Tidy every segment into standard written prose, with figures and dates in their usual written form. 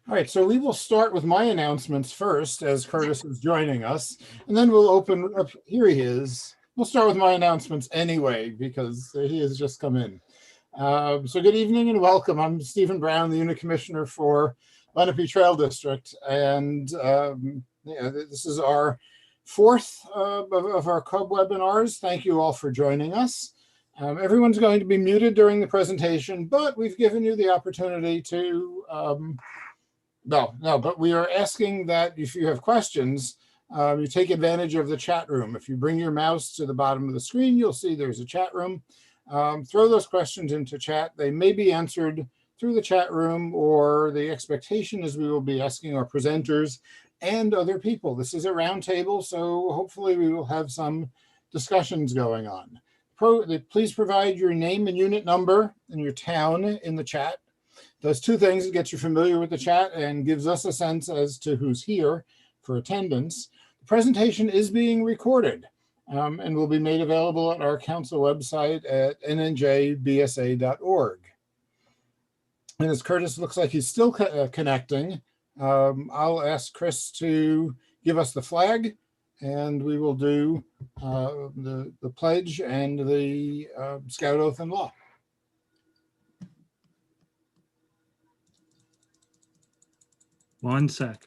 All right, so we will start with my announcements first, as Curtis is joining us, and then we'll open up. Here he is. We'll start with my announcements anyway, because he has just come in. So good evening and welcome. I'm Stephen Brown, the Unit Commissioner for Lenape Trail District, and this is our fourth of our Cub webinars. Thank you all for joining us. Everyone's going to be muted during the presentation, but we've given you the opportunity to but we are asking that if you have questions, you take advantage of the chat room. If you bring your mouse to the bottom of the screen, you'll see there's a chat room. Throw those questions into chat. They may be answered through the chat room, or the expectation is we will be asking our presenters and other people. This is a roundtable, so hopefully we will have some discussions going on. Please provide your name and unit number and your town in the chat. Those two things, it gets you familiar with the chat and gives us a sense as to who's here for attendance. The presentation is being recorded and will be made available at our council website at nnjbsa.org. And as Curtis looks like he's still connecting, I'll ask Chris to give us the flag, and we will do the pledge and the Scout Oath and Law. One sec.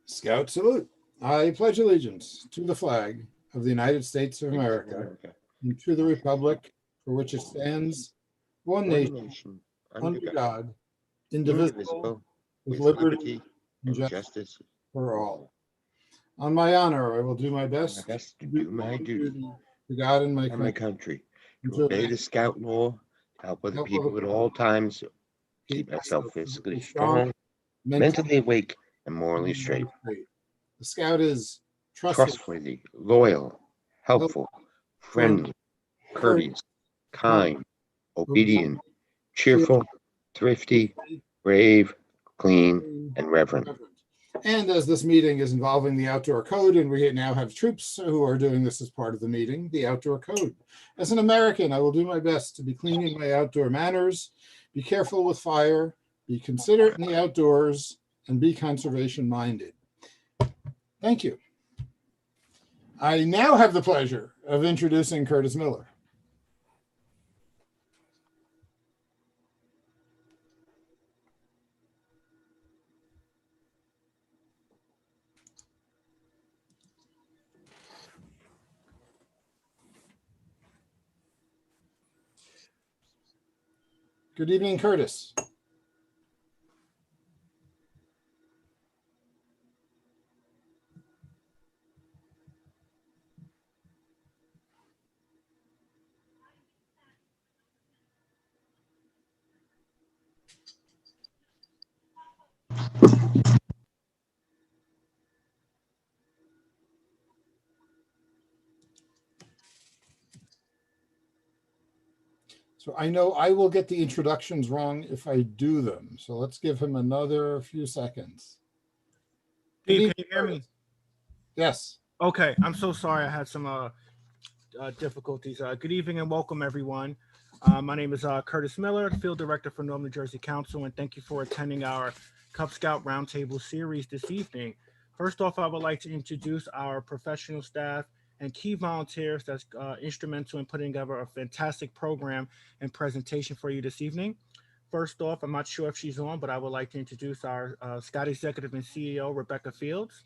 Scout salute. I pledge allegiance to the flag of the United States of America and to the republic for which it stands, one nation, under God, indivisible, with liberty and justice for all. On my honor, I will do my best to do my duty to God and my country, to obey the Scout law, to help other people at all times, keep myself physically strong, mentally awake, and morally straight. The Scout is trustworthy, loyal, helpful, friendly, courteous, kind, obedient, cheerful, thrifty, brave, clean, and reverent. And as this meeting is involving the outdoor code, and we now have troops who are doing this as part of the meeting, the outdoor code. As an American, I will do my best to be clean in my outdoor manners, be careful with fire, be considerate in the outdoors, and be conservation minded. Thank you. I now have the pleasure of introducing Curtis Miller. Good evening, Curtis. So I know I will get the introductions wrong if I do them. So let's give him another few seconds. Steve, can you hear me? Yes. Okay, I'm so sorry. I had some difficulties. Good evening and welcome, everyone. My name is Curtis Miller, Field Director for North New Jersey Council, and thank you for attending our Cub Scout Roundtable series this evening. First off, I would like to introduce our professional staff and key volunteers that's instrumental in putting together a fantastic program and presentation for you this evening. First off, I'm not sure if she's on, but I would like to introduce our Scout Executive and CEO, Rebecca Fields.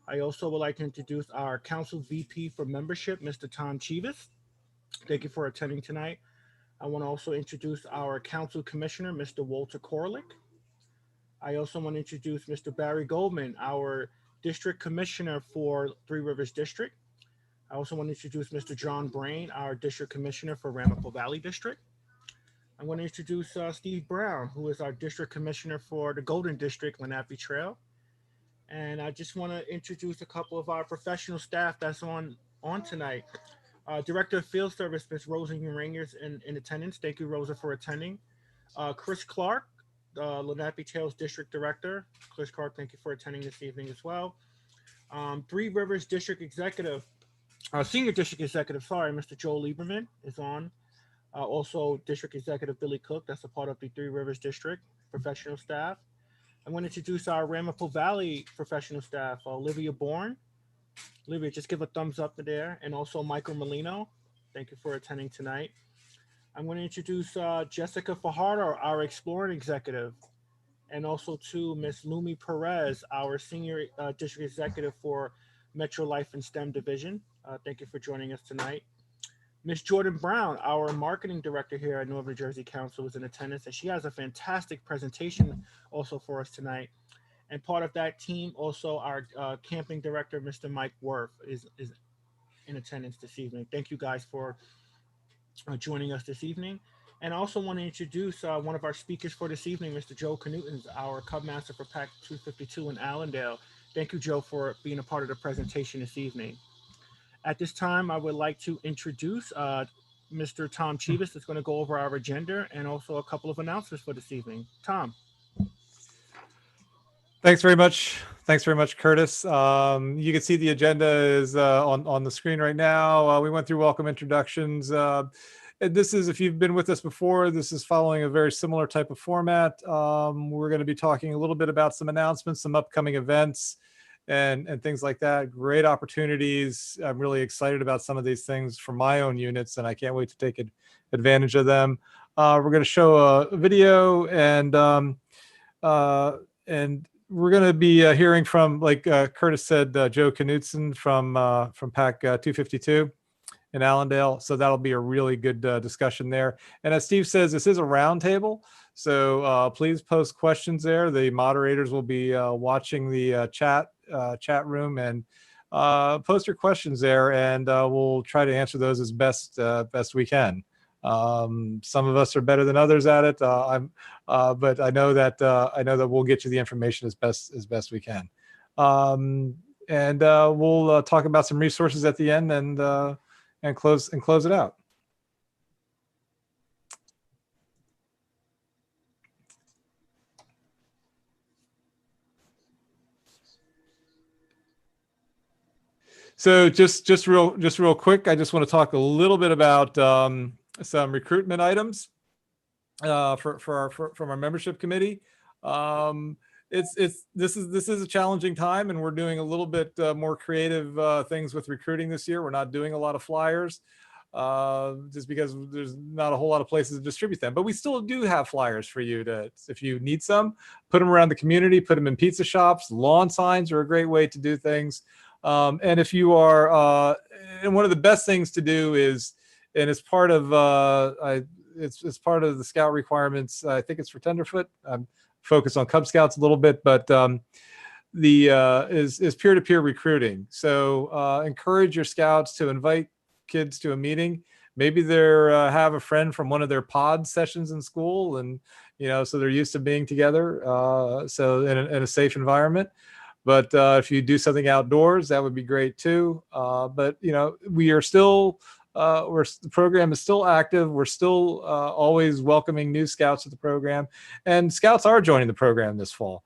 I also would like to introduce our Council VP for Membership, Mr. Tom Chivas. Thank you for attending tonight. I want to also introduce our Council Commissioner, Mr. Walter Korlick. I also want to introduce Mr. Barry Goldman, our District Commissioner for Three Rivers District. I also want to introduce Mr. John Brain, our District Commissioner for Ramapo Valley District. I want to introduce Steve Brown, who is our District Commissioner for the Golden District, Lenape Trail. And I just want to introduce a couple of our professional staff that's on tonight. Director of Field Service, Ms. Rosa Urangers in attendance. Thank you, Rosa, for attending. Chris Clark, Lenape Trail's District Director. Chris Clark, thank you for attending this evening as well. Three Rivers District Executive, Our Senior District Executive, Mr. Joe Lieberman is on. Also, District Executive Billy Cook, that's a part of the Three Rivers District professional staff. I'm going to introduce our Ramapo Valley professional staff, Olivia Bourne. Olivia, just give a thumbs up there. And also Michael Molino. Thank you for attending tonight. I'm going to introduce Jessica Fajardo, our Exploring Executive. And also to Miss Lumi Perez, our Senior District Executive for Metro Life and STEM Division. Thank you for joining us tonight. Miss Jordan Brown, our Marketing Director here at Northern Jersey Council, is in attendance, and she has a fantastic presentation also for us tonight. And part of that team, also our Camping Director, Mr. Mike Worth, is in attendance this evening. Thank you guys for joining us this evening. And I also want to introduce one of our speakers for this evening, Mr. Joe Knudsen, our Cub Master for Pack 252 in Allendale. Thank you, Joe, for being a part of the presentation this evening. At this time, I would like to introduce Mr. Tom Chivas, that's going to go over our agenda and also a couple of announcements for this evening. Tom. Thanks very much. Thanks very much, Curtis. You can see the agenda is on the screen right now. We went through welcome introductions. And this is, if you've been with us before, this is following a very similar type of format. We're going to be talking a little bit about some announcements, some upcoming events, and things like that. Great opportunities. I'm really excited about some of these things for my own units, and I can't wait to take advantage of them. We're going to show a video, and we're going to be hearing from, like Curtis said, Joe Knudsen from Pack 252 in Allendale. So that'll be a really good discussion there. And as Steve says, this is a roundtable. So please post questions there. The moderators will be watching the chat room, and post your questions there, and we'll try to answer those as best we can. Some of us are better than others at it. But I know that we'll get you the information as best we can. And we'll talk about some resources at the end, and close it out. So just real quick, I just want to talk a little bit about some recruitment items from our membership committee. This is a challenging time, and we're doing a little bit more creative things with recruiting this year. We're not doing a lot of flyers just because there's not a whole lot of places to distribute them, but we still do have flyers for you to, if you need some, put them around the community, put them in pizza shops. Lawn signs are a great way to do things. And if you are, and one of the best things to do is, and it's part of it's part of the Scout requirements. I think it's for Tenderfoot. I'm focused on Cub Scouts a little bit, but is peer-to-peer recruiting. So encourage your Scouts to invite kids to a meeting. Maybe they're have a friend from one of their pod sessions in school, and so they're used to being together. So in a safe environment. But if you do something outdoors, that would be great too. But we are still, the program is still active. We're still always welcoming new Scouts to the program, and Scouts are joining the program this fall.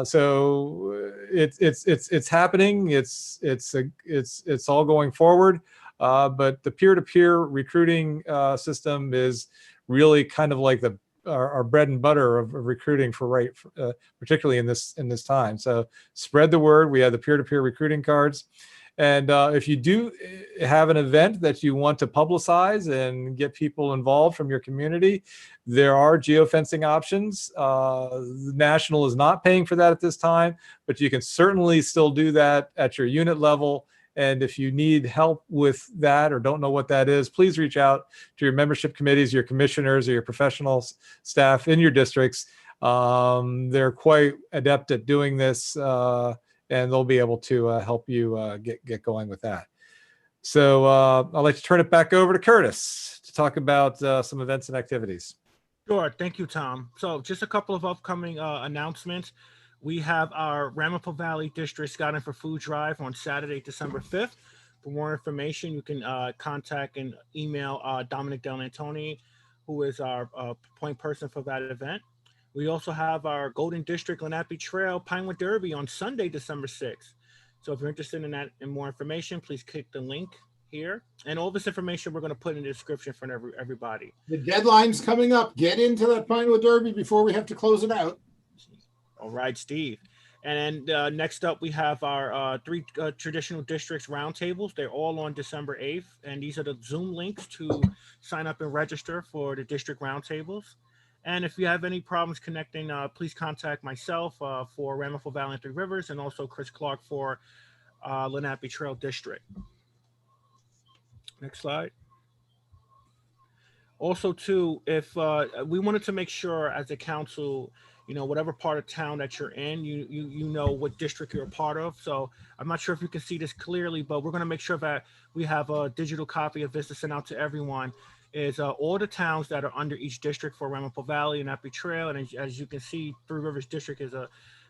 So it's happening. It's all going forward. But the peer-to-peer recruiting system is really kind of like our bread and butter of recruiting particularly in this time. So spread the word. We have the peer-to-peer recruiting cards. And if you do have an event that you want to publicize and get people involved from your community, there are geofencing options. The National is not paying for that at this time, but you can certainly still do that at your unit level. And if you need help with that or don't know what that is, please reach out to your membership committees, your commissioners, or your professional staff in your districts. They're quite adept at doing this, and they'll be able to help you get going with that. So I'd like to turn it back over to Curtis to talk about some events and activities. Sure. Thank you, Tom. So just a couple of upcoming announcements. We have our Ramapo Valley District Scouting for Food Drive on Saturday, December 5th. For more information, you can contact and email Dominic Del Antoni, who is our point person for that event. We also have our Golden District Lenape Trail Pinewood Derby on Sunday, December 6th. So if you're interested in that and more information, please click the link here. And all this information we're going to put in the description for everybody. The deadline's coming up. Get into that Pinewood Derby before we have to close it out. All right, Steve. And then next up, we have our three traditional districts roundtables. They're all on December 8th. And these are the Zoom links to sign up and register for the district roundtables. And if you have any problems connecting, please contact myself for Ramapo Valley and Three Rivers, and also Chris Clark for Lenape Trail District. Next slide. Also, too, if we wanted to make sure as a council, you know, whatever part of town that you're in, you know what district you're a part of. So I'm not sure if you can see this clearly, but we're going to make sure that we have a digital copy of this to send out to everyone. Is all the towns that are under each district for Ramapo Valley and Lenape Trail. And as you can see, Three Rivers District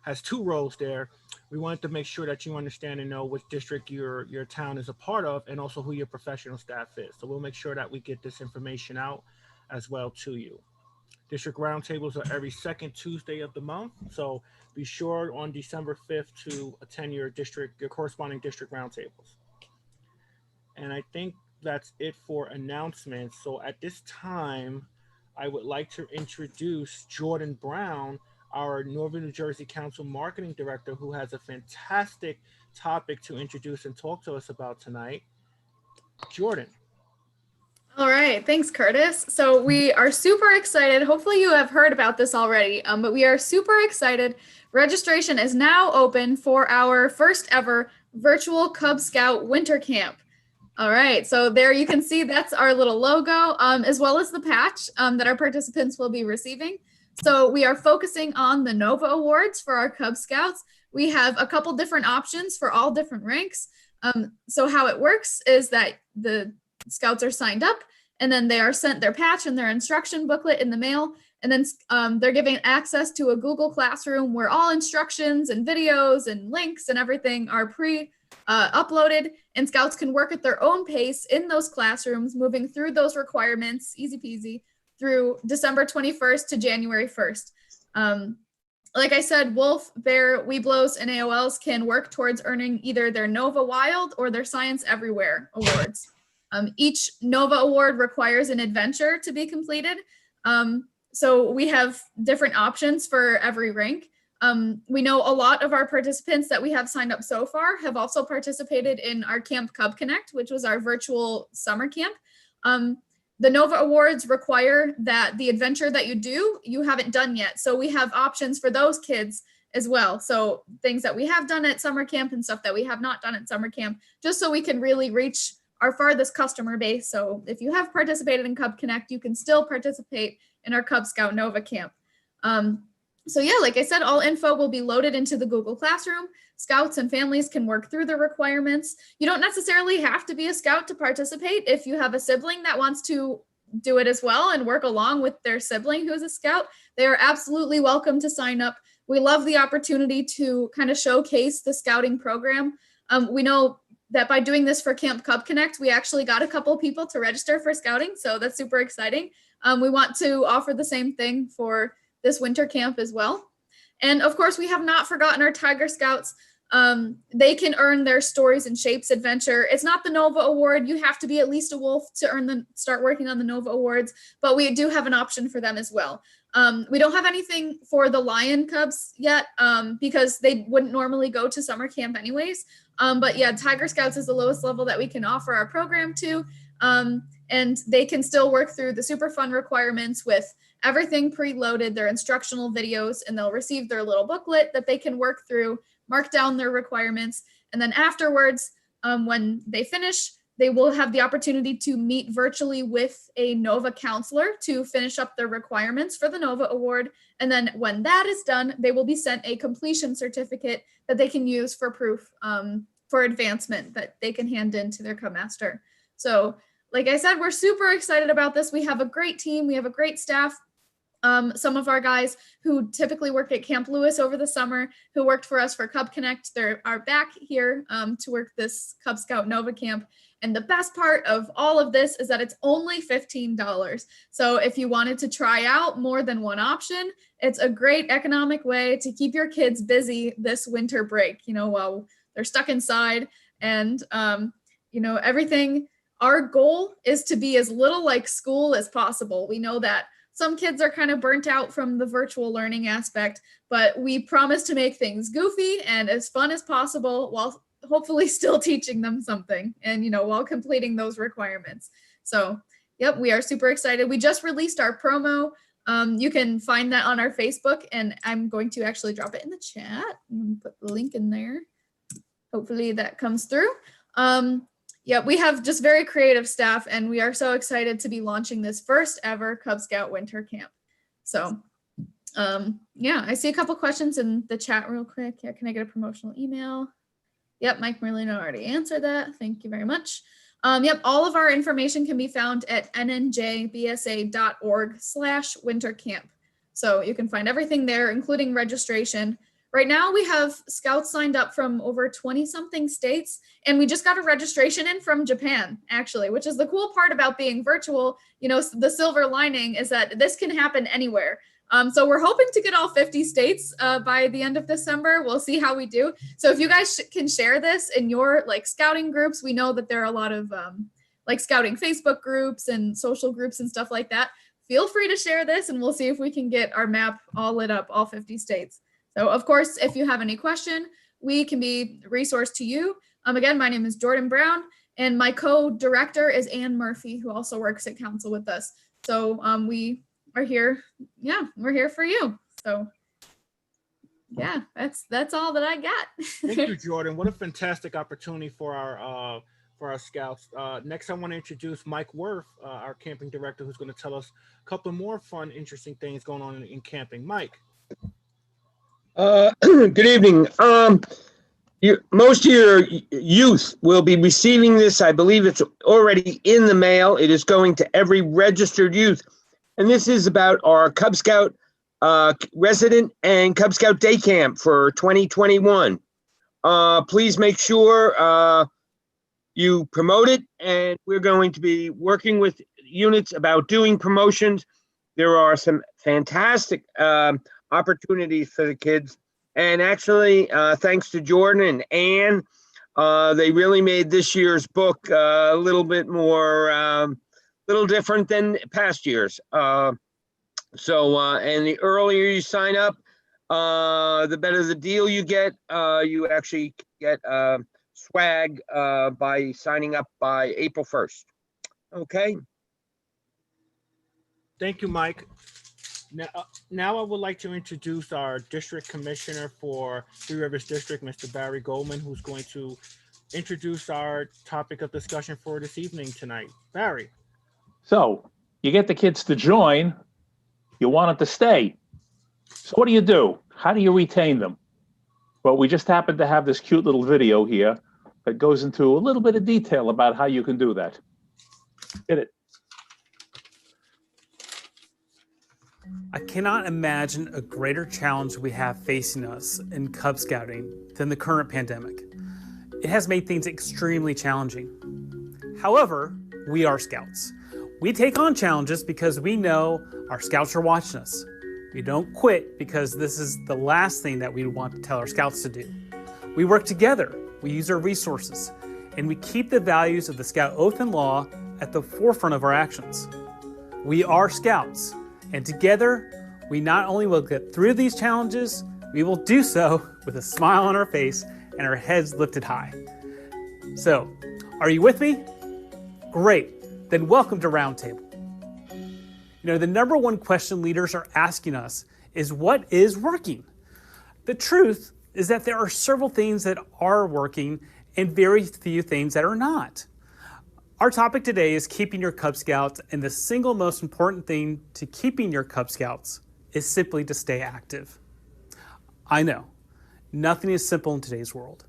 has 2 rows there. We wanted to make sure that you understand and know which district your town is a part of, and also who your professional staff is. So we'll make sure that we get this information out as well to you. District roundtables are every second Tuesday of the month. So be sure on December 5th to attend your corresponding district roundtables. And I think that's it for announcements. So at this time, I would like to introduce Jordan Brown, our Northern New Jersey Council Marketing Director, who has a fantastic topic to introduce and talk to us about tonight. Jordan. All right, thanks, Curtis. So we are super excited. Hopefully you have heard about this already, but we are super excited. Registration is now open for our first ever virtual Cub Scout winter camp. All right, so there you can see that's our little logo, as well as the patch that our participants will be receiving. So we are focusing on the NOVA Awards for our Cub Scouts. We have a couple different options for all different ranks. So how it works is that the Scouts are signed up, and then they are sent their patch and their instruction booklet in the mail. And then they're given access to a Google Classroom where all instructions and videos and links and everything are uploaded, and Scouts can work at their own pace in those classrooms, moving through those requirements, easy peasy, through December 21st to January 1st. Like I said, Wolf, Bear, Weeblos, and AOLs can work towards earning either their NOVA Wild or their Science Everywhere awards. Each NOVA award requires an adventure to be completed. So we have different options for every rank. We know a lot of our participants that we have signed up so far have also participated in our Camp Cub Connect, which was our virtual summer camp. The NOVA Awards require that the adventure that you haven't done yet. So we have options for those kids as well. So things that we have done at summer camp and stuff that we have not done at summer camp, just so we can really reach our farthest customer base. So if you have participated in Cub Connect, you can still participate in our Cub Scout Nova Camp. So yeah, like I said, all info will be loaded into the Google Classroom. Scouts and families can work through the requirements. You don't necessarily have to be a Scout to participate. If you have a sibling that wants to do it as well and work along with their sibling who's a Scout, they are absolutely welcome to sign up. We love the opportunity to kind of showcase the Scouting program. We know that by doing this for Camp Cub Connect, we actually got a couple people to register for Scouting, so that's super exciting. We want to offer the same thing for this winter camp as well. And of course, we have not forgotten our Tiger Scouts. They can earn their Stories and Shapes adventure. It's not the NOVA Award. You have to be at least a wolf to start working on the NOVA Awards, but we do have an option for them as well. We don't have anything for the Lion Cubs yet because they wouldn't normally go to summer camp anyways. But yeah, Tiger Scouts is the lowest level that we can offer our program to. And they can still work through the super fun requirements with everything preloaded, their instructional videos, and they'll receive their little booklet that they can work through, mark down their requirements. And then afterwards, when they finish, they will have the opportunity to meet virtually with a NOVA counselor to finish up their requirements for the NOVA Award. And then when that is done, they will be sent a completion certificate that they can use for proof for advancement that they can hand in to their Cub Master. So like I said, we're super excited about this. We have a great team. We have a great staff. Some of our guys who typically worked at Camp Lewis over the summer, who worked for us for Cub Connect, they are back here to work this Cub Scout Nova Camp. And the best part of all of this is that it's only $15. So if you wanted to try out more than one option, it's a great economic way to keep your kids busy this winter break, while they're stuck inside, and everything. Our goal is to be as little like school as possible. We know that some kids are kind of burnt out from the virtual learning aspect, but we promise to make things goofy and as fun as possible while hopefully still teaching them something and, while completing those requirements. So, yep, we are super excited. We just released our promo. You can find that on our Facebook, and I'm going to actually drop it in the chat and put the link in there. Hopefully that comes through. Yeah, we have just very creative staff, and we are so excited to be launching this first ever Cub Scout winter camp. So, yeah, I see a couple questions in the chat real quick. Yeah, can I get a promotional email? Yep, Mike Merlino already answered that. Thank you very much. Yep, all of our information can be found at nnjbsa.org/wintercamp. So you can find everything there, including registration. Right now we have scouts signed up from over 20 something states, and we just got a registration in from Japan, actually, which is the cool part about being virtual. The silver lining is that this can happen anywhere. So we're hoping to get all 50 states by the end of December. We'll see how we do. So if you guys can share this in your scouting groups, we know that there are a lot of scouting Facebook groups and social groups and stuff like that. Feel free to share this, and we'll see if we can get our map all lit up, all 50 states. So of course, if you have any question, we can be a resource to you. Again, my name is Jordan Brown, and my co-director is Ann Murphy, who also works at council with us. So we are here. Yeah, we're here for you. So yeah, that's all that I got. Thank you, Jordan. What a fantastic opportunity for our scouts. Next, I want to introduce Mike Worth, our camping director, who's going to tell us a couple more fun, interesting things going on in camping. Mike. Good evening. Most of your youth will be receiving this. I believe it's already in the mail. It is going to every registered youth. And this is about our Cub Scout resident and Cub Scout day camp for 2021. Please make sure you promote it, and we're going to be working with units about doing promotions. There are some fantastic opportunities for the kids. And actually, thanks to Jordan and Ann, they really made this year's book a little bit more, little different than past years. And the earlier you sign up, the better the deal you get. You actually get swag by signing up by April 1st. Okay. Thank you, Mike. Now I would like to introduce our district commissioner for Three Rivers District, Mr. Barry Goldman, who's going to introduce our topic of discussion for this evening tonight. Barry. So you get the kids to join, you want it to stay. So what do? How do you retain them? Well, we just happen to have this cute little video here that goes into a little bit of detail about how you can do that. Hit it. I cannot imagine a greater challenge we have facing us in Cub Scouting than the current pandemic. It has made things extremely challenging. However, we are scouts. We take on challenges because we know our scouts are watching us. We don't quit because this is the last thing that we want to tell our scouts to do. We work together, we use our resources, and we keep the values of the Scout Oath and Law at the forefront of our actions. We are scouts. And together, we not only will get through these challenges, we will do so with a smile on our face and our heads lifted high. So, are you with me? Great, then welcome to Roundtable. The number one question leaders are asking us is what is working? The truth is that there are several things that are working and very few things that are not. Our topic today is keeping your Cub Scouts, and the single most important thing to keeping your Cub Scouts is simply to stay active. I know, nothing is simple in today's world.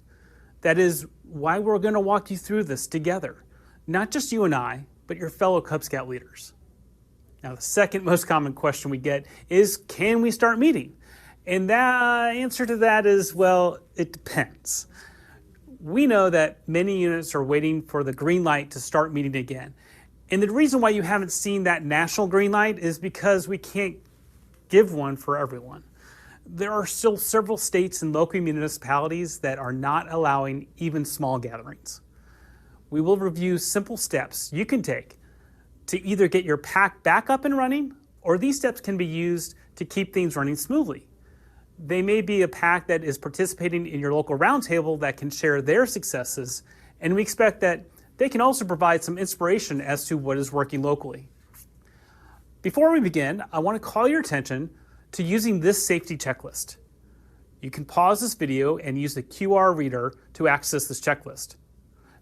That is why we're going to walk you through this together. Not just you and I, but your fellow Cub Scout leaders. Now, the second most common question we get is, can we start meeting? And the answer to that is, well, it depends. We know that many units are waiting for the green light to start meeting again. And the reason why you haven't seen that national green light is because we can't give one for everyone. there are still several states and local municipalities that are not allowing even small gatherings. We will review simple steps you can take to either get your pack back up and running, or these steps can be used to keep things running smoothly. They may be a pack that is participating in your local roundtable that can share their successes, and we expect that they can also provide some inspiration as to what is working locally. Before we begin, I want to call your attention to using this safety checklist. You can pause this video and use the QR reader to access this checklist.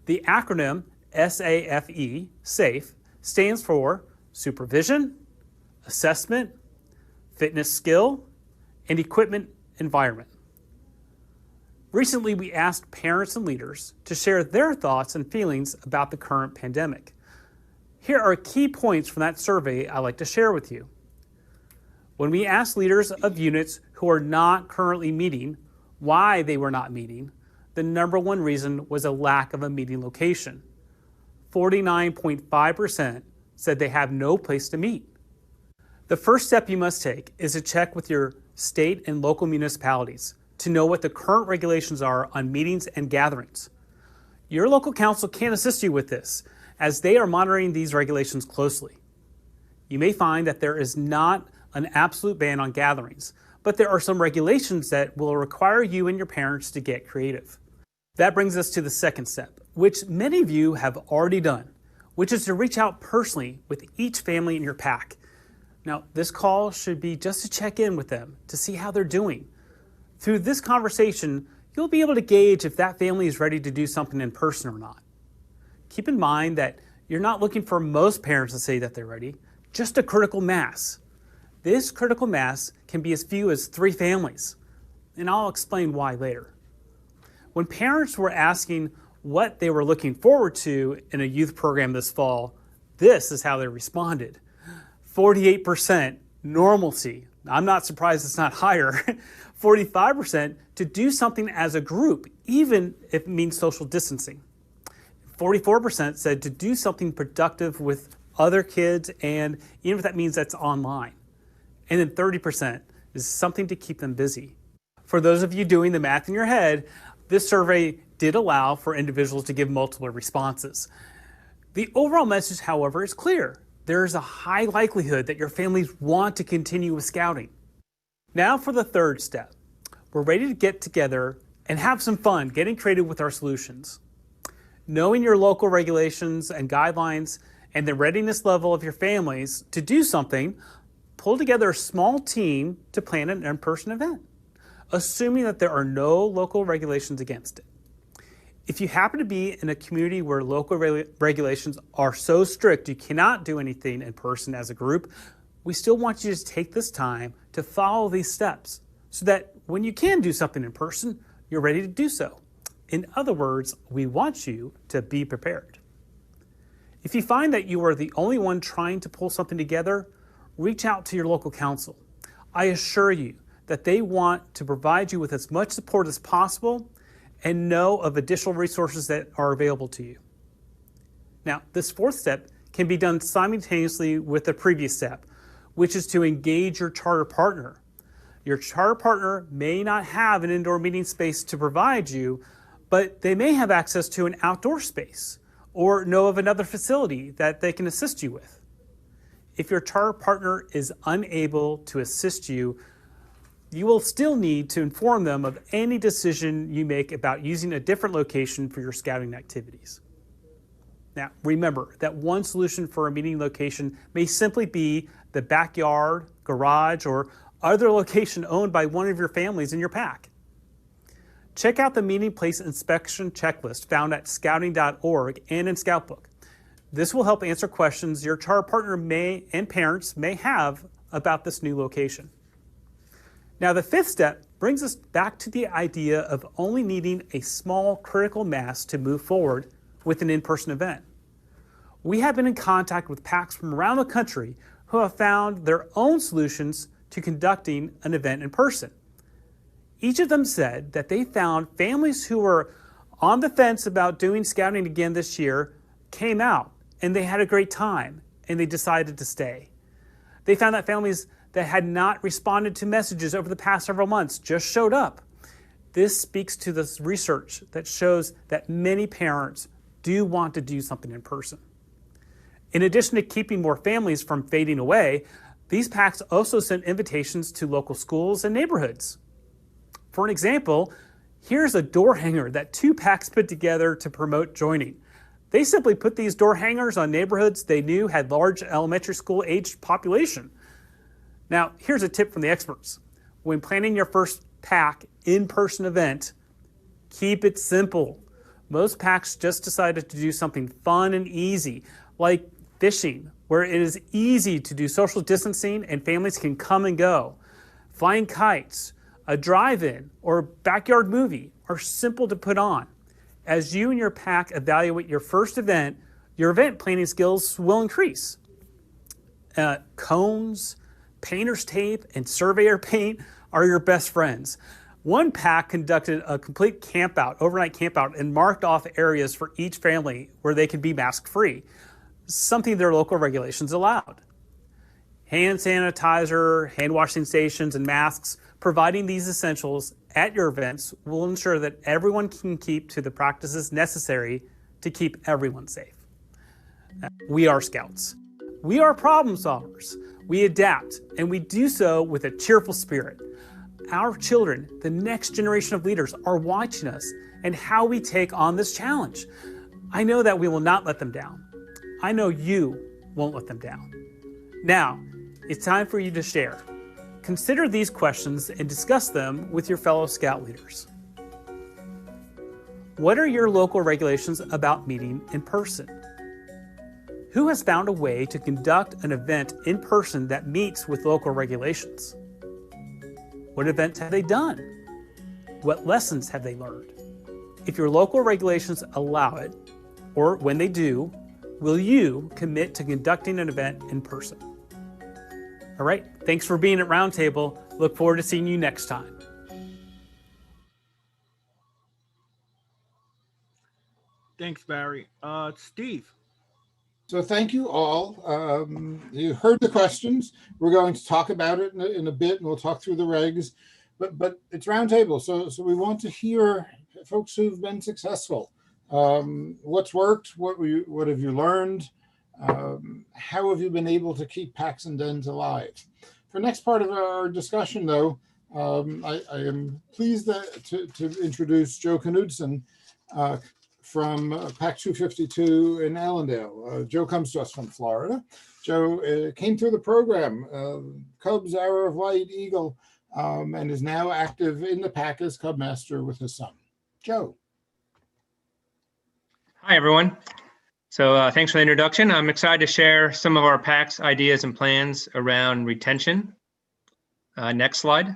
The acronym SAFE, SAFE, stands for Supervision, Assessment, Fitness Skill, and Equipment Environment. Recently, we asked parents and leaders to share their thoughts and feelings about the current pandemic. Here are key points from that survey I'd like to share with you. When we asked leaders of units who are not currently meeting why they were not meeting, the number one reason was a lack of a meeting location. 49.5% said they have no place to meet. The first step you must take is to check with your state and local municipalities to know what the current regulations are on meetings and gatherings. Your local council can assist you with this, as they are monitoring these regulations closely. You may find that there is not an absolute ban on gatherings, but there are some regulations that will require you and your parents to get creative. That brings us to the second step, which many of you have already done, which is to reach out personally with each family in your pack. Now, this call should be just to check in with them to see how they're doing. Through this conversation, you'll be able to gauge if that family is ready to do something in person or not. Keep in mind that you're not looking for most parents to say that they're ready, just a critical mass. This critical mass can be as few as 3 families, and I'll explain why later. When parents were asking what they were looking forward to in a youth program this fall, this is how they responded. 48% normalcy. I'm not surprised it's not higher. 45% to do something as a group, even if it means social distancing. 44% said to do something productive with other kids, and even if that means that's online. And then 30% is something to keep them busy. For those of you doing the math in your head, this survey did allow for individuals to give multiple responses. The overall message, however, is clear. There is a high likelihood that your families want to continue with scouting. Now for the third step. We're ready to get together and have some fun getting creative with our solutions. Knowing your local regulations and guidelines and the readiness level of your families to do something, pull together a small team to plan an in-person event, assuming that there are no local regulations against it. If you happen to be in a community where local regulations are so strict you cannot do anything in person as a group, we still want you to take this time to follow these steps so that when you can do something in person, you're ready to do so. In other words, we want you to be prepared. If you find that you are the only one trying to pull something together, reach out to your local council. I assure you that they want to provide you with as much support as possible and know of additional resources that are available to you. Now, this fourth step can be done simultaneously with the previous step, which is to engage your charter partner. Your charter partner may not have an indoor meeting space to provide you, but they may have access to an outdoor space or know of another facility that they can assist you with. If your charter partner is unable to assist you, you will still need to inform them of any decision you make about using a different location for your scouting activities. Now, remember that one solution for a meeting location may simply be the backyard, garage, or other location owned by one of your families in your pack. Check out the meeting place inspection checklist found at scouting.org and in Scoutbook. This will help answer questions your charter partner and parents may have about this new location. Now, the fifth step brings us back to the idea of only needing a small critical mass to move forward with an in-person event. We have been in contact with packs from around the country who have found their own solutions to conducting an event in person. Each of them said that they found families who were on the fence about doing scouting again this year came out and they had a great time and they decided to stay. They found that families that had not responded to messages over the past several months just showed up. This speaks to this research that shows that many parents do want to do something in person. In addition to keeping more families from fading away, these packs also send invitations to local schools and neighborhoods. For an example, here's a door hanger that 2 packs put together to promote joining. They simply put these door hangers on neighborhoods they knew had large elementary school aged population. Now, here's a tip from the experts. When planning your first pack in-person event, keep it simple. Most packs just decided to do something fun and easy, like fishing, where it is easy to do social distancing and families can come and go. Flying kites, a drive-in, or backyard movie are simple to put on. As you and your pack evaluate your first event, your event planning skills will increase. Cones, painter's tape, and surveyor paint are your best friends. One pack conducted a complete overnight campout, and marked off areas for each family where they could be mask-free, something their local regulations allowed. Hand sanitizer, hand washing stations, and masks, providing these essentials at your events will ensure that everyone can keep to the practices necessary to keep everyone safe. We are Scouts. We are problem solvers. We adapt, and we do so with a cheerful spirit. Our children, the next generation of leaders, are watching us and how we take on this challenge. I know that we will not let them down. I know you won't let them down. Now, it's time for you to share. Consider these questions and discuss them with your fellow Scout leaders. What are your local regulations about meeting in person? Who has found a way to conduct an event in person that meets with local regulations? What events have they done? What lessons have they learned? If your local regulations allow it, or when they do, will you commit to conducting an event in person? All right, thanks for being at Roundtable. Look forward to seeing you next time. Thanks, Barry. Steve. So thank you all. You heard the questions. We're going to talk about it in a bit, and we'll talk through the regs. But it's Roundtable, so we want to hear folks who've been successful. What's worked? What have you learned? How have you been able to keep packs and dens alive? For next part of our discussion, though, I am pleased to introduce Joe Knudsen from Pack 252 in Allendale. Joe comes to us from Florida. Joe came through the program, Cubs, Hour of Light, Eagle, and is now active in the pack as Cub Master with his son. Joe. Hi, everyone. So thanks for the introduction. I'm excited to share some of our pack's ideas and plans around retention. Next slide.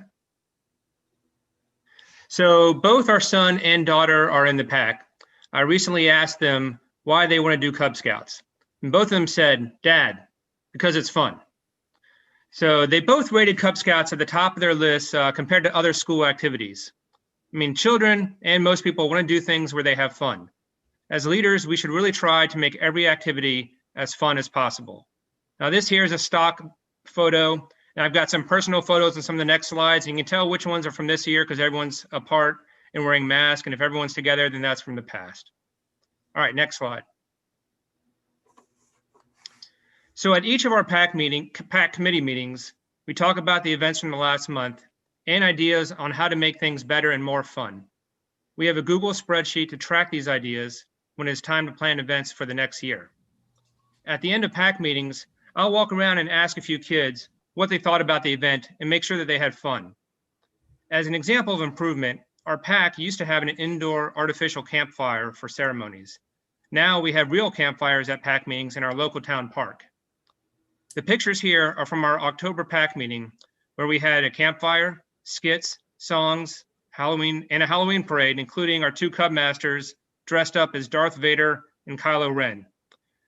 So both our son and daughter are in the pack. I recently asked them why they want to do Cub Scouts. And both of them said, Dad, because it's fun. So they both rated Cub Scouts at the top of their list compared to other school activities. I mean, children and most people want to do things where they have fun. As leaders, we should really try to make every activity as fun as possible. Now this here is a stock photo, and I've got some personal photos in some of the next slides. And you can tell which ones are from this year because everyone's apart and wearing masks. And if everyone's together, then that's from the past. All right, next slide. So at each of our pack committee meetings, we talk about the events from the last month and ideas on how to make things better and more fun. We have a Google spreadsheet to track these ideas when it's time to plan events for the next year. At the end of pack meetings, I'll walk around and ask a few kids what they thought about the event and make sure that they had fun. As an example of improvement, our pack used to have an indoor artificial campfire for ceremonies. Now we have real campfires at pack meetings in our local town park. The pictures here are from our October pack meeting where we had a campfire, skits, songs, Halloween, and a Halloween parade, including our 2 Cub Masters dressed up as Darth Vader and Kylo Ren.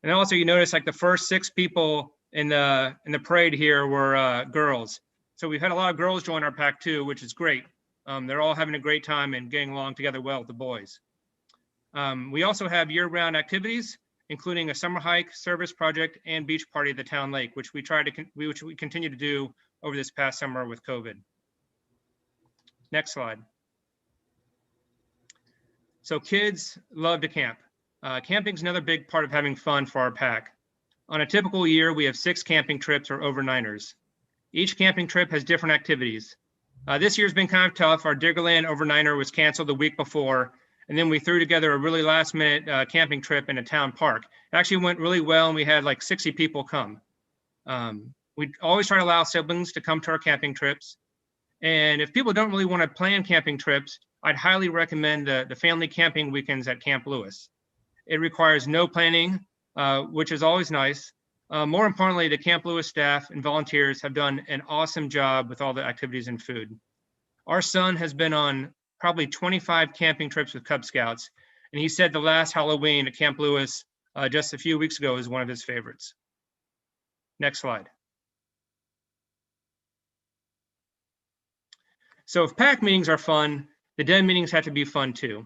And also you notice like the first 6 people in the parade here were girls. So we've had a lot of girls join our pack too, which is great. They're all having a great time and getting along together well with the boys. We also have year-round activities, including a summer hike, service project, and beach party at the town lake, which we continue to do over this past summer with COVID. Next slide. So kids love to camp. Camping is another big part of having fun for our pack. On a typical year, we have 6 camping trips or overnighters. Each camping trip has different activities. This year's been kind of tough. Our Diggerland overnighter was canceled the week before, and then we threw together a really last minute camping trip in a town park. It actually went really well, and we had like 60 people come. We always try to allow siblings to come to our camping trips. And if people don't really want to plan camping trips, I'd highly recommend the family camping weekends at Camp Lewis. It requires no planning, which is always nice. More importantly, the Camp Lewis staff and volunteers have done an awesome job with all the activities and food. Our son has been on probably 25 camping trips with Cub Scouts, and he said the last Halloween at Camp Lewis just a few weeks ago is one of his favorites. Next slide. So if pack meetings are fun, the den meetings have to be fun too.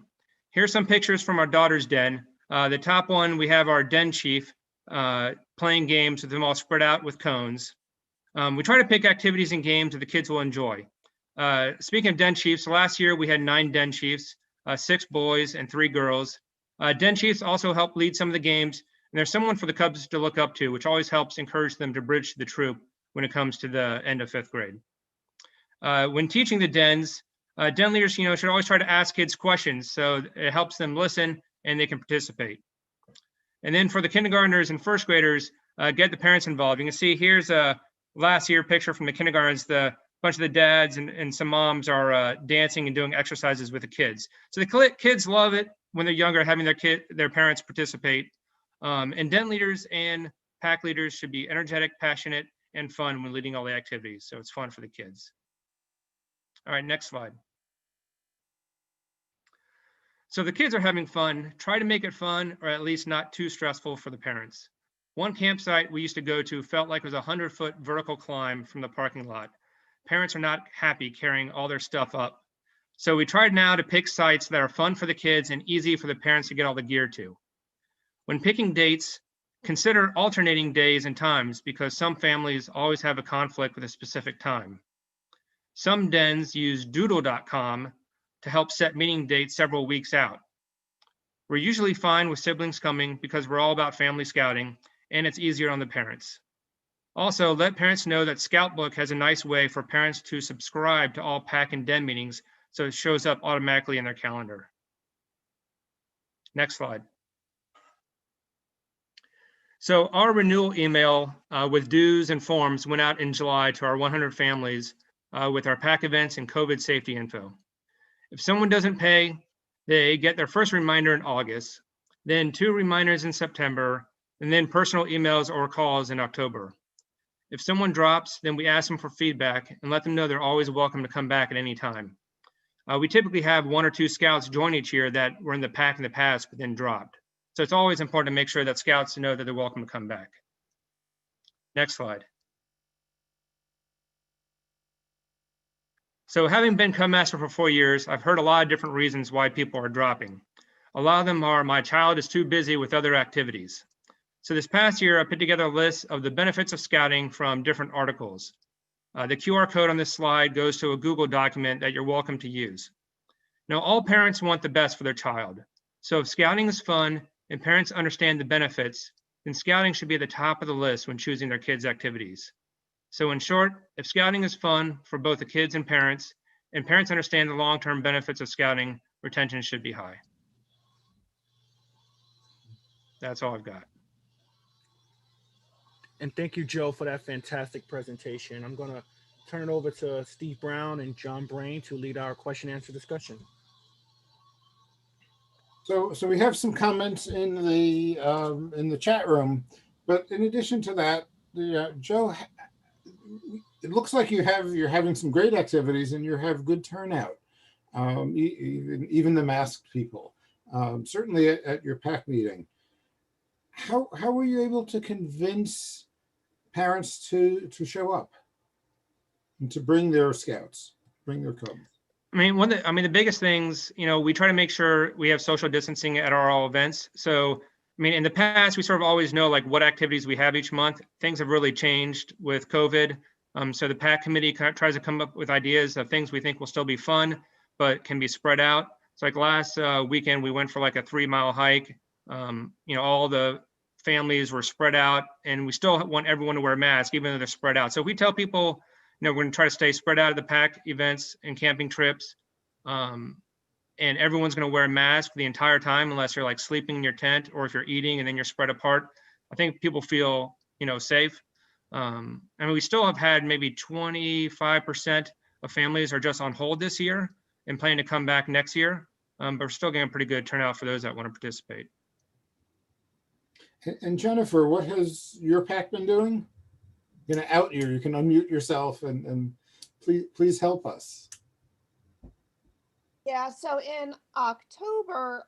Here's some pictures from our daughter's den. The top one, we have our den chief playing games with them all spread out with cones. We try to pick activities and games that the kids will enjoy. Speaking of den chiefs, last year we had 9 den chiefs, 6 boys and 3 girls. Den chiefs also help lead some of the games, and there's someone for the Cubs to look up to, which always helps encourage them to bridge the troop when it comes to the end of 5th grade. When teaching the dens, den leaders, should always try to ask kids questions so it helps them listen and they can participate. And then for the kindergartners and 1st graders, get the parents involved. You can see here's a last year picture from the kindergartens. The bunch of the dads and some moms are dancing and doing exercises with the kids. So the kids love it when they're younger, having their parents participate. And den leaders and pack leaders should be energetic, passionate, and fun when leading all the activities. So it's fun for the kids. All right, next slide. So the kids are having fun. Try to make it fun, or at least not too stressful for the parents. One campsite we used to go to felt like it was a 100-foot vertical climb from the parking lot. Parents are not happy carrying all their stuff up. So we tried now to pick sites that are fun for the kids and easy for the parents to get all the gear to. When picking dates, consider alternating days and times because some families always have a conflict with a specific time. Some dens use doodle.com to help set meeting dates several weeks out. We're usually fine with siblings coming because we're all about family scouting and it's easier on the parents. Also, let parents know that Scoutbook has a nice way for parents to subscribe to all pack and den meetings so it shows up automatically in their calendar. Next slide. So our renewal email with dues and forms went out in July to our 100 families with our pack events and COVID safety info. If someone doesn't pay, they get their first reminder in August, then 2 reminders in September, and then personal emails or calls in October. If someone drops, then we ask them for feedback and let them know they're always welcome to come back at any time. We typically have 1 or 2 scouts join each year that were in the pack in the past but then dropped. So it's always important to make sure that scouts know that they're welcome to come back. Next slide. So having been Cub Master for 4 years, I've heard a lot of different reasons why people are dropping. A lot of them are, my child is too busy with other activities. So this past year, I put together a list of the benefits of scouting from different articles. The QR code on this slide goes to a Google document that you're welcome to use. Now, all parents want the best for their child. So if scouting is fun and parents understand the benefits, then scouting should be at the top of the list when choosing their kids' activities. So in short, if scouting is fun for both the kids and parents understand the long-term benefits of scouting, retention should be high. That's all I've got. And thank you, Joe, for that fantastic presentation. I'm going to turn it over to Steve Brown and John Brain to lead our question and answer discussion. So we have some comments in the chat room, but in addition to that, Joe, it looks like you're having some great activities and you have good turnout, even the masked people, certainly at your pack meeting. How were you able to convince parents to show up and to bring their scouts, bring their cubs? I mean, the biggest things, we try to make sure we have social distancing at all events. So, I mean, in the past, we sort of always know like what activities we have each month. Things have really changed with COVID. So the pack committee kind of tries to come up with ideas of things we think will still be fun, but can be spread out. So like last weekend, we went for like a 3-mile hike. All the families were spread out, and we still want everyone to wear a mask, even though they're spread out. So if we tell people, we're going to try to stay spread out of the pack events and camping trips, and everyone's going to wear a mask the entire time, unless you're like sleeping in your tent or if you're eating and then you're spread apart, I think people feel, safe. We still have had maybe 25% of families are just on hold this year and plan to come back next year. But we're still getting pretty good turnout for those that want to participate. And Jennifer, what has your pack been doing? I'm going to out you. You can unmute yourself and please help us. Yeah, so in October,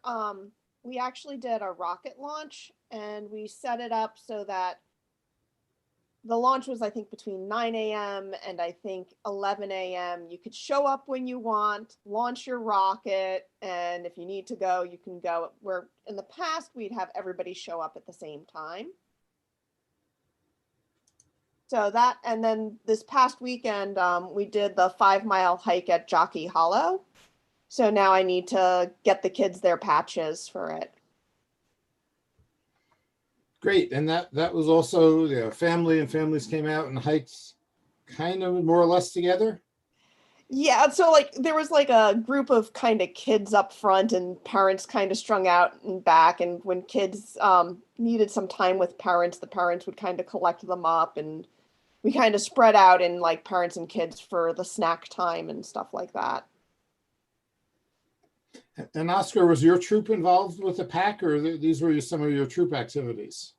we actually did a rocket launch, and we set it up so that the launch was, I think, between 9 a.m. and I think 11 a.m. You could show up when you want, launch your rocket, and if you need to go, you can go. Where in the past, we'd have everybody show up at the same time. So that, and then this past weekend, we did the 5-mile hike at Jockey Hollow. So now I need to get the kids their patches for it. Great. And that was also families came out and hiked kind of more or less together. Yeah, so like there was like a group of kind of kids up front and parents kind of strung out and back, and when kids needed some time with parents, the parents would kind of collect them up, and we kind of spread out in like parents and kids for the snack time and stuff like that. And Oscar, was your troop involved with the pack, or these were some of your troop activities?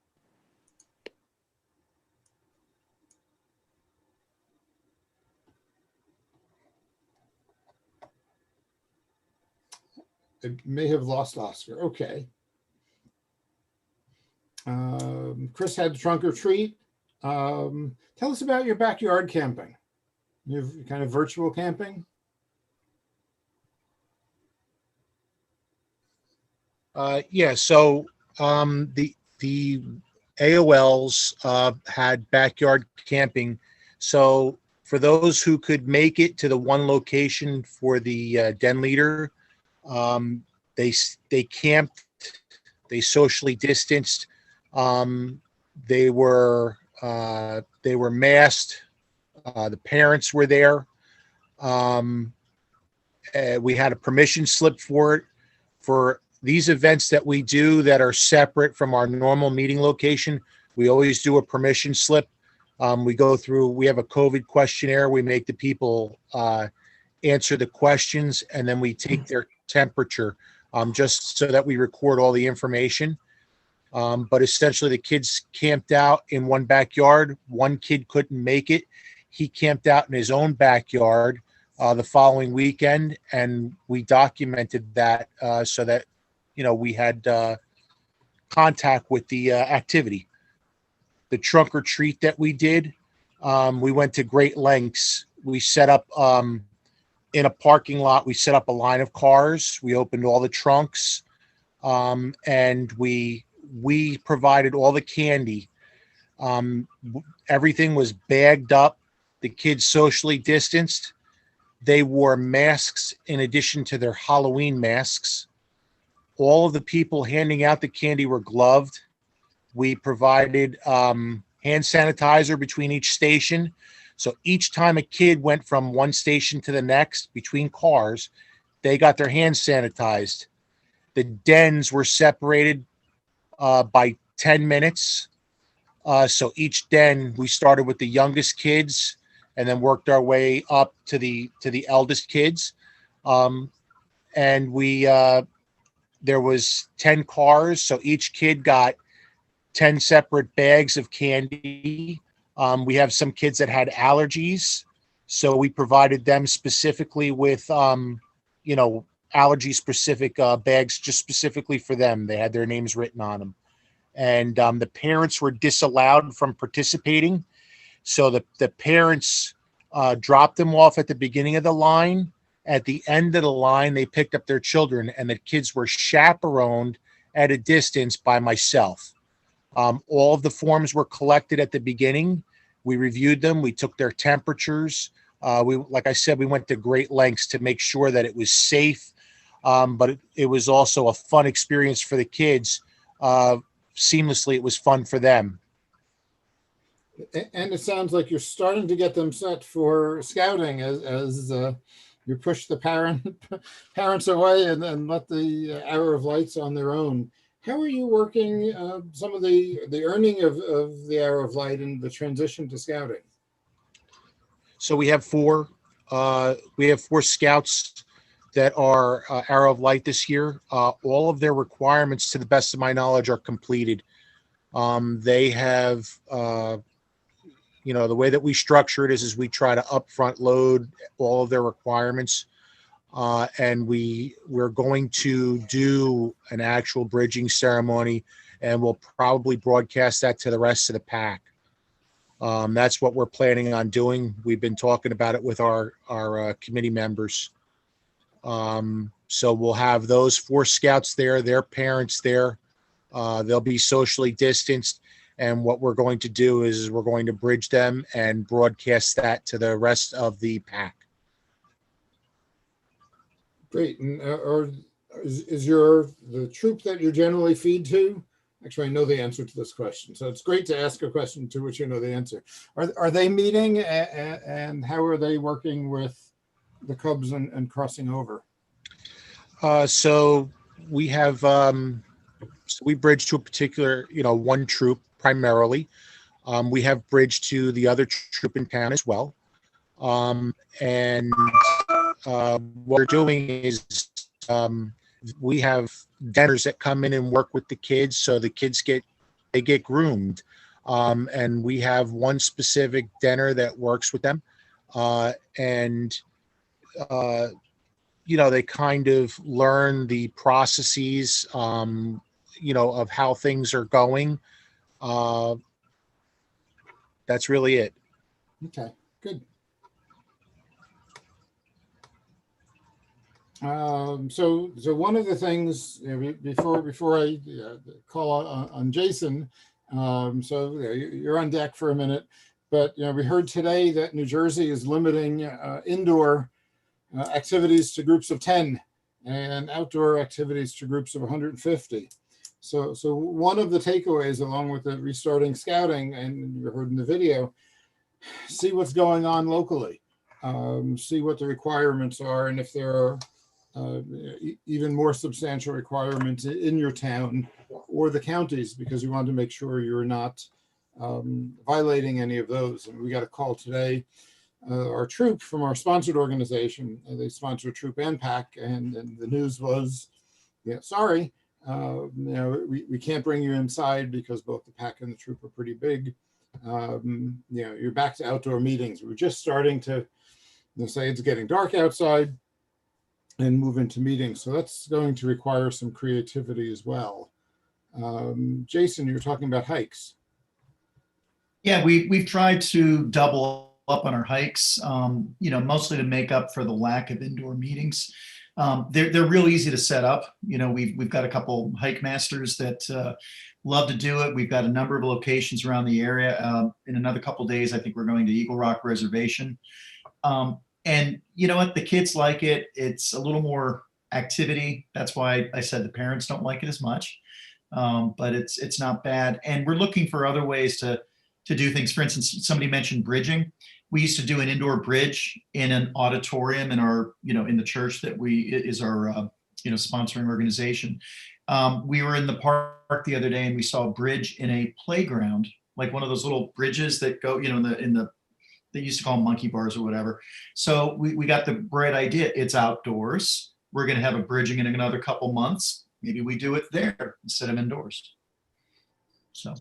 I may have lost Oscar. Okay. Chris had trunk or treat. Tell us about your backyard camping. You have kind of virtual camping. So the AOLs had backyard camping. So for those who could make it to the one location for the den leader, they camped, they socially distanced, they were masked, the parents were there. We had a permission slip for it. For these events that we do that are separate from our normal meeting location, we always do a permission slip. We go through, we have a COVID questionnaire. We make the people answer the questions, and then we take their temperature just so that we record all the information. But essentially the kids camped out in one backyard. One kid couldn't make it. He camped out in his own backyard the following weekend, and we documented that so that we had contact with the activity. The trunk or treat that we did, we went to great lengths. We set up in a parking lot. We set up a line of cars. We opened all the trunks, and we provided all the candy. Everything was bagged up. The kids socially distanced. They wore masks in addition to their Halloween masks. All of the people handing out the candy were gloved. We provided hand sanitizer between each station. So each time a kid went from one station to the next between cars, they got their hands sanitized. The dens were separated by 10 minutes. So each den, we started with the youngest kids and then worked our way up to the eldest kids. And there was 10 cars, so each kid got 10 separate bags of candy. We have some kids that had allergies, so we provided them specifically with, allergy-specific bags just specifically for them. They had their names written on them. And the parents were disallowed from participating, so the parents dropped them off at the beginning of the line. At the end of the line, they picked up their children, and the kids were chaperoned at a distance by myself. All of the forms were collected at the beginning, We reviewed them. We took their temperatures. Like I said, we went to great lengths to make sure that it was safe, but it was also a fun experience for the kids. Seamlessly, it was fun for them. And it sounds like you're starting to get them set for scouting as you push the parents away and then let the Hour of Lights on their own. How are you working some of the earning of the Hour of Light and the transition to scouting? So we have four scouts that are Hour of Light this year. All of their requirements, to the best of my knowledge, are completed. They have, the way that we structure it is we try to upfront load all of their requirements. And we're going to do an actual bridging ceremony, and we'll probably broadcast that to the rest of the pack. That's what we're planning on doing. We've been talking about it with our committee members. So we'll have those four scouts there, their parents there. They'll be socially distanced. And what we're going to do is we're going to bridge them and broadcast that to the rest of the pack. Great. And is the troop that you generally feed to? Actually, I know the answer to this question, so it's great to ask a question to which you know the answer. Are they meeting, and how are they working with the Cubs and crossing over? So we have we bridge to a particular, one troop primarily. We have bridged to the other troop in town as well. And what we're doing is we have dinners that come in and work with the kids, so the kids get groomed. And we have one specific dinner that works with them. They kind of learn the processes, of how things are going. That's really it. Okay, good. So one of the things, before I call on Jason, you're on deck for a minute, but we heard today that New Jersey is limiting indoor activities to groups of 10 and outdoor activities to groups of 150. So one of the takeaways, along with the restarting scouting, and you heard in the video, see what's going on locally, see what the requirements are, and if there are even more substantial requirements in your town or the counties, because you want to make sure you're not violating any of those. And we got a call today. Our troop from our sponsored organization, they sponsor troop and pack, and the news was, sorry, we can't bring you inside because both the pack and the troop are pretty big. You're back to outdoor meetings. We're just starting to say it's getting dark outside and move into meetings. So that's going to require some creativity as well. Jason, you were talking about hikes. Yeah, we've tried to double up on our hikes, mostly to make up for the lack of indoor meetings. They're real easy to set up. We've got a couple hike masters that love to do it. We've got a number of locations around the area. In another couple of days, I think we're going to Eagle Rock Reservation. And you know what? The kids like it. It's a little more activity. That's why I said the parents don't like it as much. But it's not bad. And we're looking for other ways to do things. For instance, somebody mentioned bridging. We used to do an indoor bridge in an auditorium in our, in the church that is our, sponsoring organization. We were in the park the other day and we saw a bridge in a playground, like one of those little bridges that go, they used to call them monkey bars or whatever. So we got the bright idea. It's outdoors. We're going to have a bridging in another couple months. Maybe we do it there instead of indoors. So.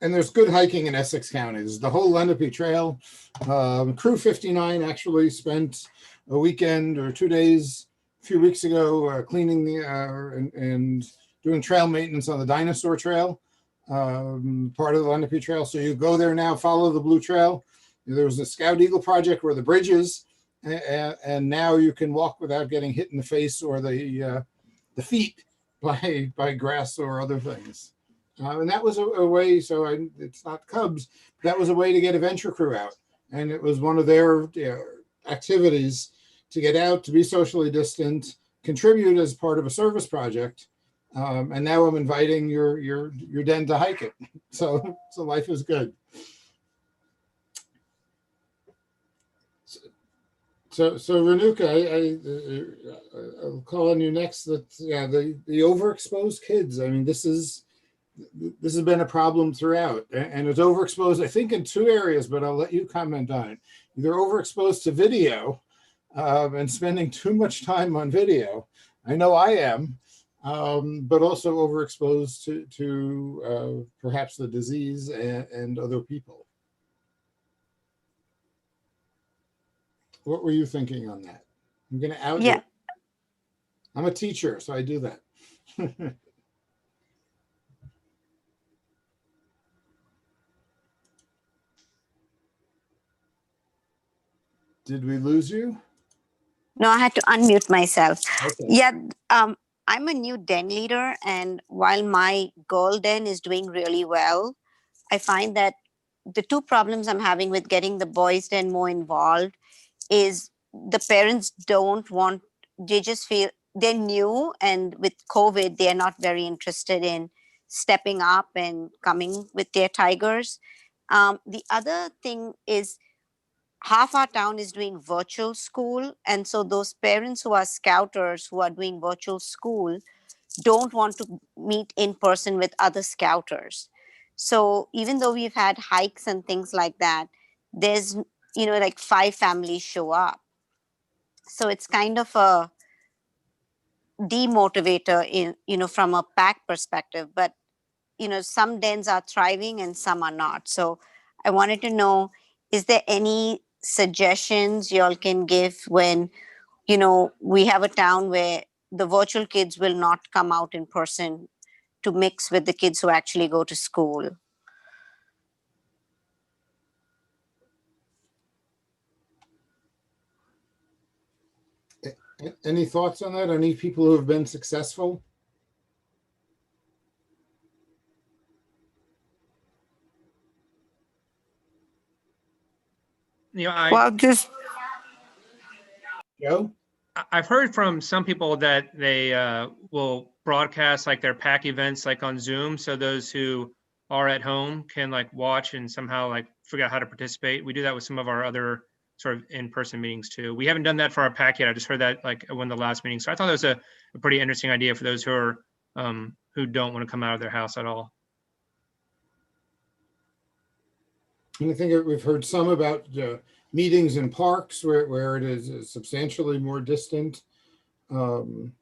And there's good hiking in Essex County. There's the whole Lenape Trail. Crew 59 actually spent a weekend or 2 days a few weeks ago cleaning and doing trail maintenance on the Dinosaur Trail, part of the Lenape Trail. So you go there now, follow the Blue Trail. There was a Scout Eagle project where the bridge is, and now you can walk without getting hit in the face or the feet by grass or other things. And that was a way, so it's not Cubs, that was a way to get a venture crew out. And it was one of their activities to get out, to be socially distant, contribute as part of a service project. And now I'm inviting your den to hike it. So life is good. So Renuka, I'll call on you next. That the overexposed kids. I mean, this has been a problem throughout, and it's overexposed, I think, in two areas, but I'll let you comment on it. They're overexposed to video and spending too much time on video. I know I am, but also overexposed to perhaps the disease and other people. What were you thinking on that? I'm going to out you. I'm a teacher, so I do that. Did we lose you? No, I had to unmute myself. Okay. Yeah, I'm a new den leader, and while my girl den is doing really well, I find that the two problems I'm having with getting the boys den more involved is the parents don't want, they just feel they're new, and with COVID, they're not very interested in stepping up and coming with their tigers. The other thing is half our town is doing virtual school. And so those parents who are scouters who are doing virtual school don't want to meet in person with other scouters. So even though we've had hikes and things like that, there's, like 5 families show up. So it's kind of a demotivator from a pack perspective, but, some dens are thriving and some are not. So I wanted to know, is there any suggestions y'all can give when, we have a town where the virtual kids will not come out in person to mix with the kids who actually go to school? Any thoughts on that? Any people who have been successful? Joe? I've heard from some people that they will broadcast like their pack events like on Zoom, so those who are at home can like watch and somehow like figure out how to participate. We do that with some of our other sort of in-person meetings too. We haven't done that for our pack yet. I just heard that like at one of the last meetings. So I thought that was a pretty interesting idea for those who are who don't want to come out of their house at all. And I think we've heard some about meetings in parks where it is substantially more distant. And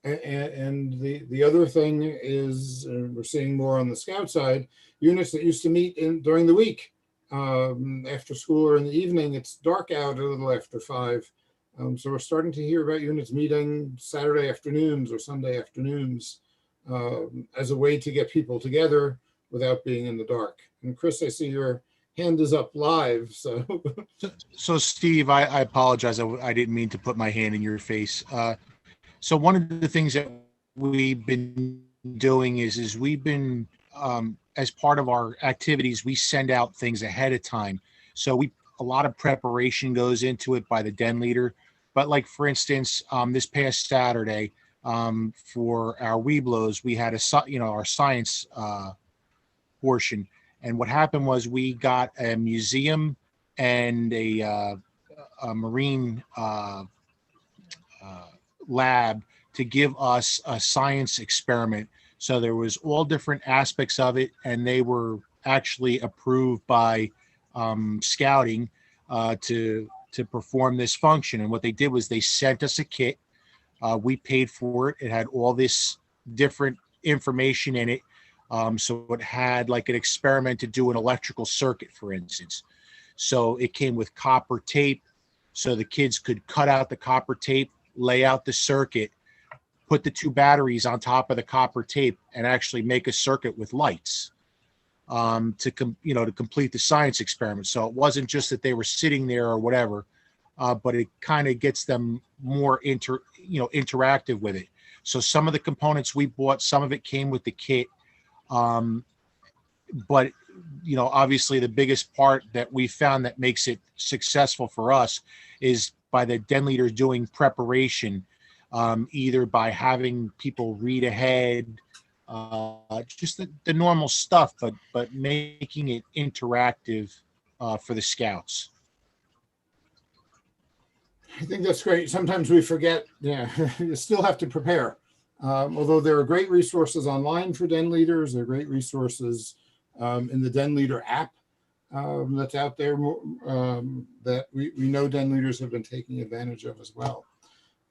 the other thing is we're seeing more on the Scout side, units that used to meet during the week. After school or in the evening, it's dark out a little after 5. So we're starting to hear about units meeting Saturday afternoons or Sunday afternoons as a way to get people together without being in the dark. And Chris, I see your hand is up live. So Steve, I apologize. I didn't mean to put my hand in your face. So one of the things that we've been doing is we've been, as part of our activities, we send out things ahead of time. So a lot of preparation goes into it by the den leader. But like, for instance, this past Saturday, for our Weeblos, we had our science portion. And what happened was we got a museum and a marine lab to give us a science experiment. So there was all different aspects of it, and they were actually approved by scouting to perform this function. And what they did was they sent us a kit. We paid for it. It had all this different information in it. So it had like an experiment to do an electrical circuit, for instance. So it came with copper tape, so the kids could cut out the copper tape, lay out the circuit, put the 2 batteries on top of the copper tape, and actually make a circuit with lights to complete the science experiment. So it wasn't just that they were sitting there or whatever, but it kind of gets them more interactive with it. So some of the components we bought, some of it came with the kit. But, you know, obviously the biggest part that we found that makes it successful for us is by the den leaders doing preparation, either by having people read ahead, just the normal stuff, but making it interactive for the scouts. I think that's great. Sometimes we forget, yeah, you still have to prepare. Although there are great resources online for den leaders, there are great resources in the den leader app that's out there that we know den leaders have been taking advantage of as well.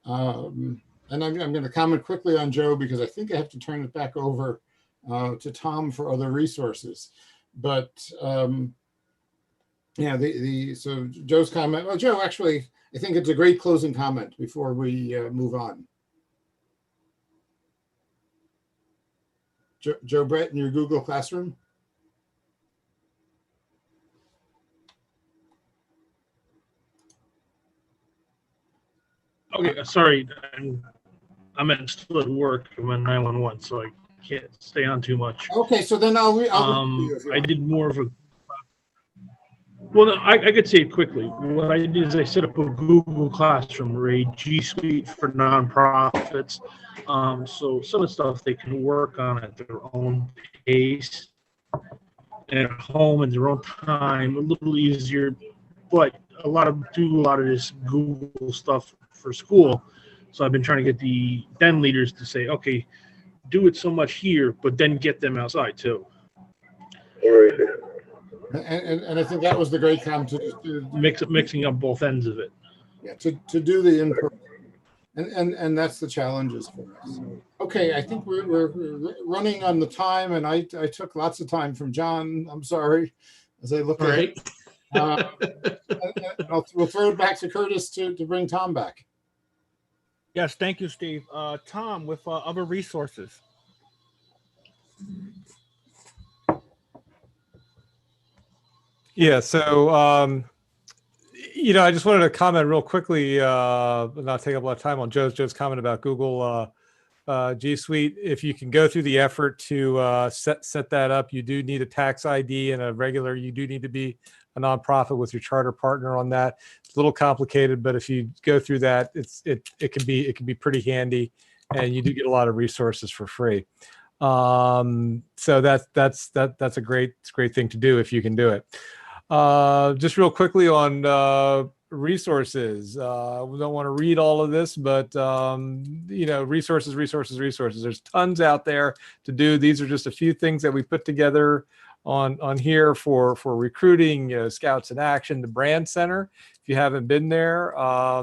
And I'm going to comment quickly on Joe because I think I have to turn it back over to Tom for other resources. But yeah, so Joe's comment. Well, Joe, actually, I think it's a great closing comment before we move on. Joe Brett in your Google Classroom. Okay, sorry, I'm still at work. I'm at 911, so I can't stay on too much. Okay, so then I'll read I did more of a. Well, no, I could say it quickly. What I did is I set up a Google Classroom or a G Suite for nonprofits. So some of the stuff they can work on at their own pace, at home in their own time, a little easier. But a lot of this Google stuff for school. So I've been trying to get the den leaders to say, okay, do it so much here, but then get them outside too. And I think that was the great comment to mixing up both ends of it. Yeah, to do the input, and that's the challenges for us. Okay, I think we're running on the time, and I took lots of time from John. I'm sorry, as I look at it. We'll throw it back to Curtis to bring Tom back. Yes, thank you, Steve. Tom, with other resources. Yeah, so you know, I just wanted to comment real quickly, not take up a lot of time on Joe's comment about Google G Suite. If you can go through the effort to set that up, you do need a tax ID and you do need to be a nonprofit with your charter partner on that. It's a little complicated, but if you go through that, it can be pretty handy, and you do get a lot of resources for free. So that's a great thing to do if you can do it. Just real quickly on resources. We don't want to read all of this, but you know, resources. There's tons out there to do. These are just a few things that we put together on here for recruiting. You know, Scouts in Action, the Brand Center. If you haven't been there,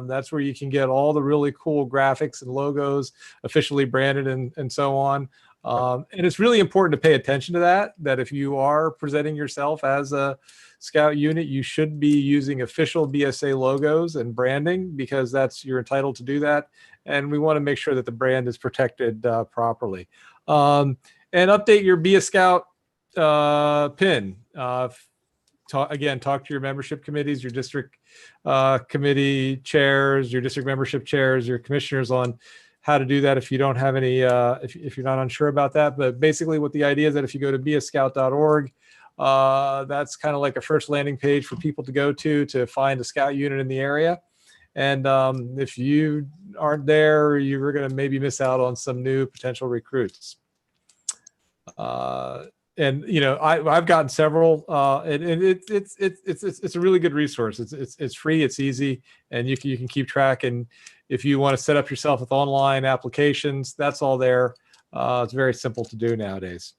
that's where you can get all the really cool graphics and logos officially branded and so on. And it's really important to pay attention to that if you are presenting yourself as a Scout unit, you should be using official BSA logos and branding, because you're entitled to do that. And we want to make sure that the brand is protected properly. And update your Be a Scout pin. Talk to your membership committees, your district committee chairs, your district membership chairs, your commissioners on how to do that if you don't have any, if you're not unsure about that. But basically what the idea is that if you go to beascout.org, that's kind of like a first landing page for people to go to find a Scout unit in the area. And if you aren't there, you're going to maybe miss out on some new potential recruits. And you know, I've gotten several, and it's a really good resource. It's free, it's easy, and you can keep track. And if you want to set up yourself with online applications, that's all there. It's very simple to do nowadays.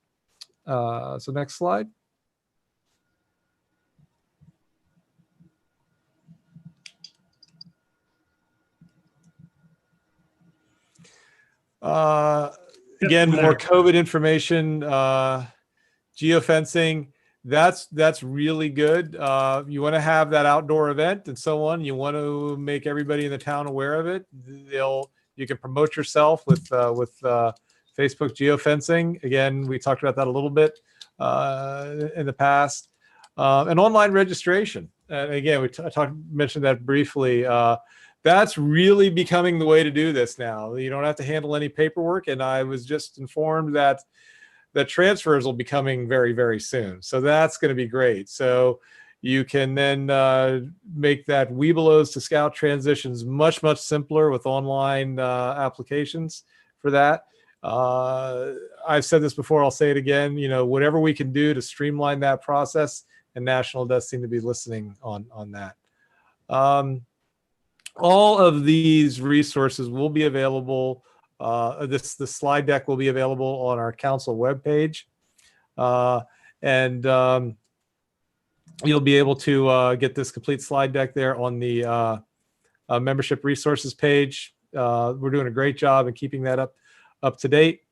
So next slide. Again, more COVID information, geofencing. That's really good. You want to have that outdoor event and so on. You want to make everybody in the town aware of it. You can promote yourself with Facebook geofencing. Again, we talked about that a little bit in the past. And online registration. And again, mentioned that briefly. That's really becoming the way to do this now. You don't have to handle any paperwork. And I was just informed that that transfers will be coming very, very soon. So that's going to be great. So you can then make that Webelos to Scout transitions much, much simpler with online applications for that. I've said this before, I'll say it again, whatever we can do to streamline that process, and National does seem to be listening on that. All of these resources will be available. The slide deck will be available on our council webpage. You'll be able to get this complete slide deck there on the membership resources page. We're doing a great job in keeping that up to date.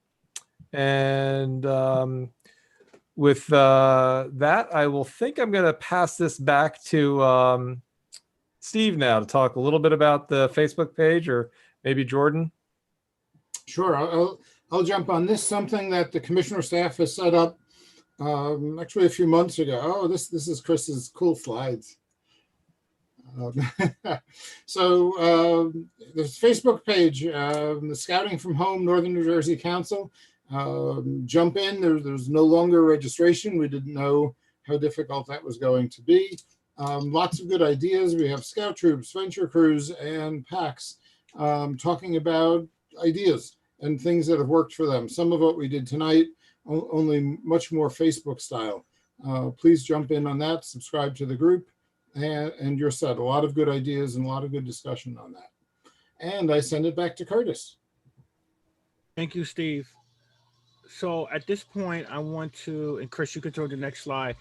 And with that, I will think I'm going to pass this back to Steve now to talk a little bit about the Facebook page, or maybe Jordan. Sure, I'll jump on this. Something that the commissioner staff has set up actually a few months ago. Oh, this is Chris's cool slides. So this Facebook page, the Scouting from Home Northern New Jersey Council. Jump in. There's no longer registration. We didn't know how difficult that was going to be. Lots of good ideas. We have scout troops, venture crews, and packs talking about ideas and things that have worked for them. Some of what we did tonight, only much more Facebook style. Please jump in on that, subscribe to the group, and you're set. A lot of good ideas and a lot of good discussion on that. And I send it back to Curtis. Thank you, Steve. So at this point, I want to, and Chris, you can throw the next slide,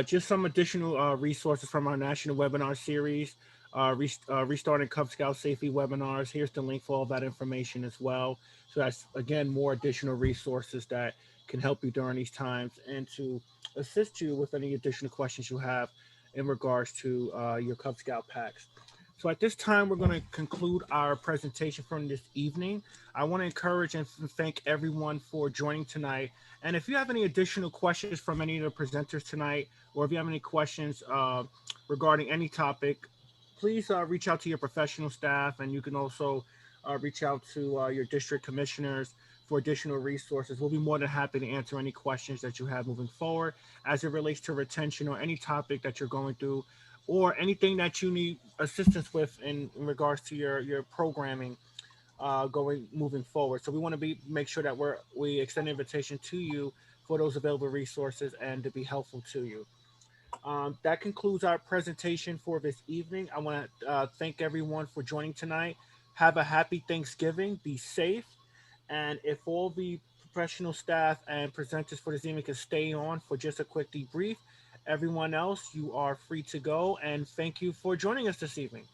just some additional resources from our national webinar series, Restarting Cub Scout Safety webinars. Here's the link for all that information as well. So that's, again, more additional resources that can help you during these times and to assist you with any additional questions you have in regards to your Cub Scout packs. So at this time, we're going to conclude our presentation from this evening. I want to encourage and thank everyone for joining tonight. And if you have any additional questions from any of the presenters tonight, or if you have any questions regarding any topic, please reach out to your professional staff, and you can also reach out to your district commissioners for additional resources. We'll be more than happy to answer any questions that you have moving forward as it relates to retention or any topic that you're going through, or anything that you need assistance with in regards to your programming moving forward. So we want to make sure that we extend an invitation to you for those available resources and to be helpful to you. That concludes our presentation for this evening. I want to thank everyone for joining tonight. Have a happy Thanksgiving. Be safe. And if all the professional staff and presenters for this evening can stay on for just a quick debrief, everyone else, you are free to go. And thank you for joining us this evening.